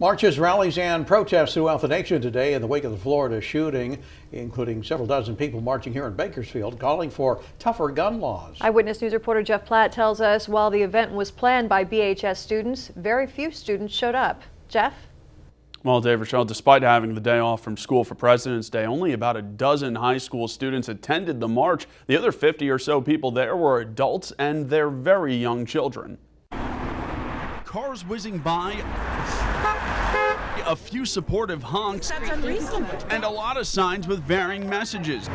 Marches, rallies, and protests throughout the nation today in the wake of the Florida shooting, including several dozen people marching here in Bakersfield, calling for tougher gun laws. Eyewitness News reporter Jeff Platt tells us while the event was planned by BHS students, very few students showed up. Jeff? Well, Dave, Rochelle, despite having the day off from school for President's Day, only about a dozen high school students attended the march. The other 50 or so people there were adults and their very young children. Cars whizzing by, a few supportive honks, and a lot of signs with varying messages.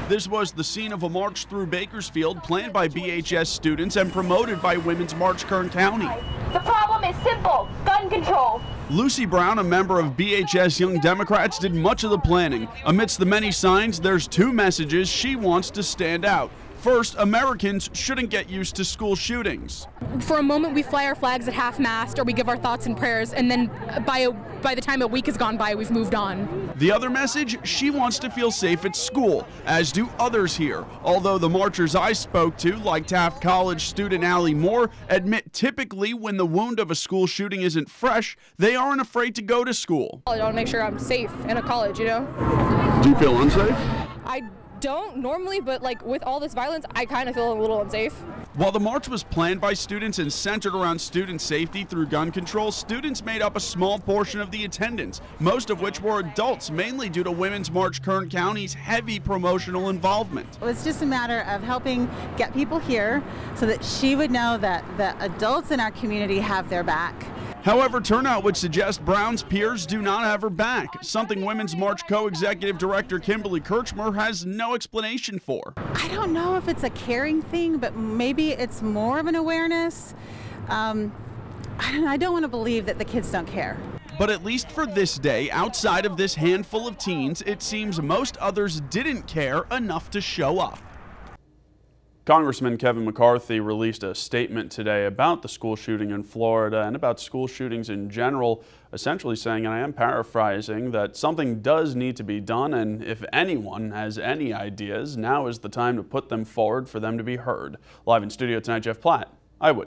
This was the scene of a march through Bakersfield planned by BHS students and promoted by Women's March Kern County. The problem is simple: gun control. Lucy Brown, a member of BHS Young Democrats, did much of the planning. Amidst the many signs, there's two messages she wants to stand out. First, Americans shouldn't get used to school shootings. For a moment, we fly our flags at half-mast or we give our thoughts and prayers, and then by the time a week has gone by, we've moved on. The other message, she wants to feel safe at school, as do others here. Although the marchers I spoke to, like Taft College student Allie Moore, admit typically when the wound of a school shooting isn't fresh, they aren't afraid to go to school. I want to make sure I'm safe in a college, you know? Do you feel unsafe? I don't normally, but like with all this violence, I kind of feel a little unsafe. While the march was planned by students and centered around student safety through gun control, students made up a small portion of the attendance, most of which were adults, mainly due to Women's March Kern County's heavy promotional involvement. It was just a matter of helping get people here so that she would know that the adults in our community have their back. However, turnout would suggest Brown's peers do not have her back, something Women's March co-executive director Kimberly Kirchmer has no explanation for. I don't know if it's a caring thing, but maybe it's more of an awareness. I don't want to believe that the kids don't care. But at least for this day, outside of this handful of teens, it seems most others didn't care enough to show up. Congressman Kevin McCarthy released a statement today about the school shooting in Florida and about school shootings in general, essentially saying, and I am paraphrasing, that something does need to be done, and if anyone has any ideas, now is the time to put them forward for them to be heard. Live in studio tonight, Jeff Platt, Eyewitness.